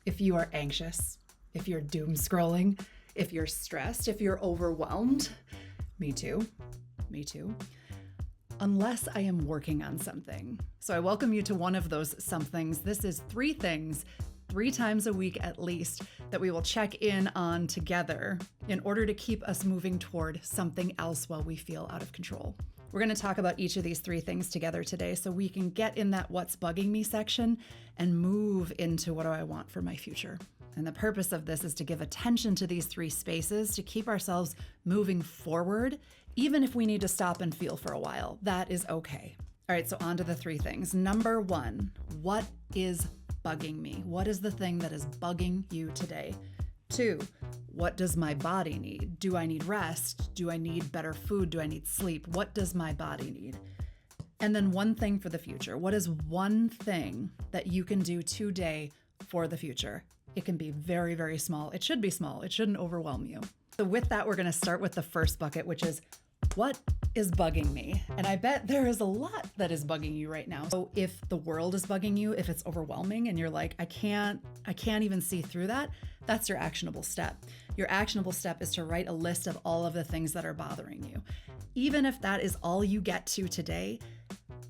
If you are anxious, if you're doom scrolling, if you're stressed, if you're overwhelmed, me too. Unless I am working on something. So I welcome you to one of those somethings. This is 3 things, 3 times a week at least, that we will check in on together in order to keep us moving toward something else while we feel out of control. We're going to talk about each of these 3 things together today so we can get in that what's bugging me section and move into what do I want for my future. And the purpose of this is to give attention to these 3 spaces to keep ourselves moving forward, even if we need to stop and feel for a while. That is okay. All right, so on to the 3 things. Number 1, what is bugging me? What is the thing that is bugging you today? 2, what does my body need? Do I need rest? Do I need better food? Do I need sleep? What does my body need? And then 1 thing for the future. What is 1 thing that you can do today for the future? It can be very, very small. It should be small. It shouldn't overwhelm you. So with that, we're going to start with the first bucket, which is what is bugging me? And I bet there is a lot that is bugging you right now. So if the world is bugging you, if it's overwhelming and you're like, I can't even see through that, that's your actionable step. Your actionable step is to write a list of all of the things that are bothering you. Even if that is all you get to today,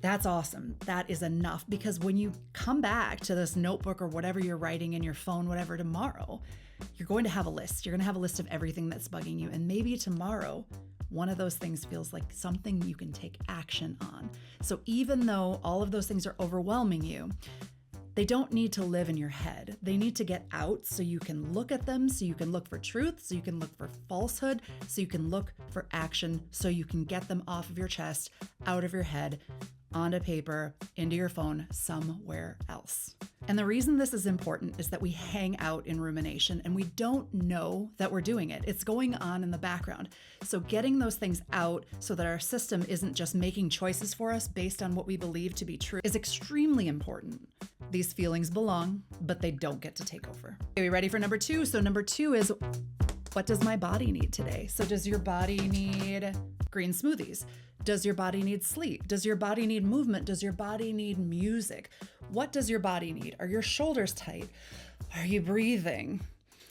that's awesome. That is enough, because when you come back to this notebook or whatever you're writing in your phone, whatever, tomorrow, you're going to have a list. You're going to have a list of everything that's bugging you. And maybe tomorrow, one of those things feels like something you can take action on. So even though all of those things are overwhelming you, they don't need to live in your head. They need to get out so you can look at them, so you can look for truth, so you can look for falsehood, so you can look for action, so you can get them off of your chest, out of your head, onto paper, into your phone, somewhere else. And the reason this is important is that we hang out in rumination and we don't know that we're doing it. It's going on in the background. So getting those things out so that our system isn't just making choices for us based on what we believe to be true is extremely important. These feelings belong, but they don't get to take over. Are we ready for number 2? So number 2 is, what does my body need today? So does your body need green smoothies? Does your body need sleep? Does your body need movement? Does your body need music? What does your body need? Are your shoulders tight? Are you breathing?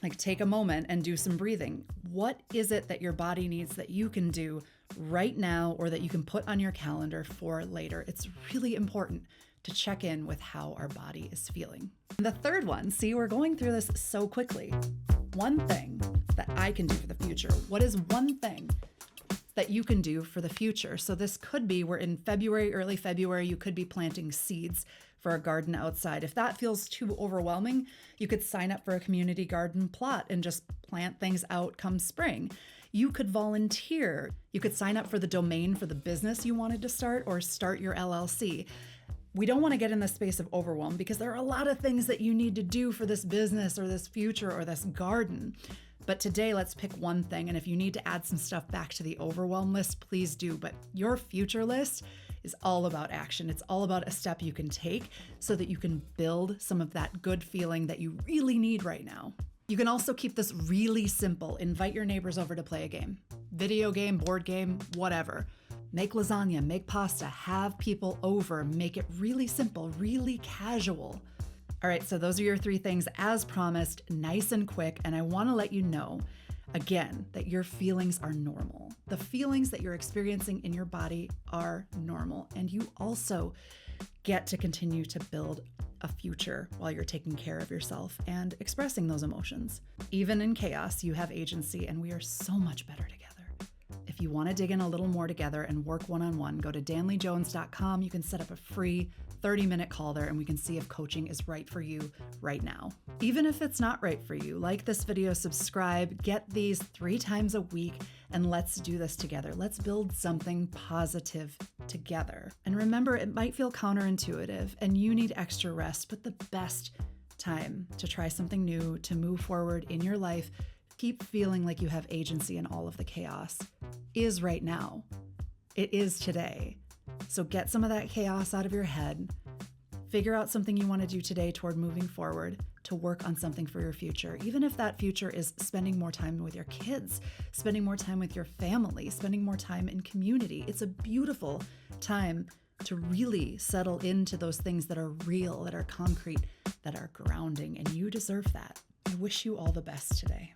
Like, take a moment and do some breathing. What is it that your body needs that you can do right now or that you can put on your calendar for later? It's really important to check in with how our body is feeling. And the third one, see, we're going through this so quickly. 1 thing that I can do for the future. What is 1 thing that you can do for the future? So this could be, we're in February, early February, you could be planting seeds for a garden outside. If that feels too overwhelming, you could sign up for a community garden plot and just plant things out come spring. You could volunteer. You could sign up for the domain for the business you wanted to start or start your LLC. We don't want to get in the space of overwhelm because there are a lot of things that you need to do for this business or this future or this garden. But today, let's pick 1 thing. And if you need to add some stuff back to the overwhelm list, please do. But your future list is all about action. It's all about a step you can take so that you can build some of that good feeling that you really need right now. You can also keep this really simple. Invite your neighbors over to play a game. Video game, board game, whatever. Make lasagna, make pasta, have people over, make it really simple, really casual. All right, so those are your 3 things as promised, nice and quick. And I want to let you know, again, that your feelings are normal. The feelings that you're experiencing in your body are normal. And you also get to continue to build a future while you're taking care of yourself and expressing those emotions. Even in chaos, you have agency, and we are so much better together. If you want to dig in a little more together and work one-on-one, go to danleyjones.com. You can set up a free 30-minute call there and we can see if coaching is right for you right now. Even if it's not right for you, like this video, subscribe, get these 3 times a week, and let's do this together. Let's build something positive together. And remember, it might feel counterintuitive and you need extra rest, but the best time to try something new, to move forward in your life, keep feeling like you have agency in all of the chaos, is right now. It is today. So get some of that chaos out of your head. Figure out something you want to do today toward moving forward to work on something for your future. Even if that future is spending more time with your kids, spending more time with your family, spending more time in community. It's a beautiful time to really settle into those things that are real, that are concrete, that are grounding, and you deserve that. I wish you all the best today.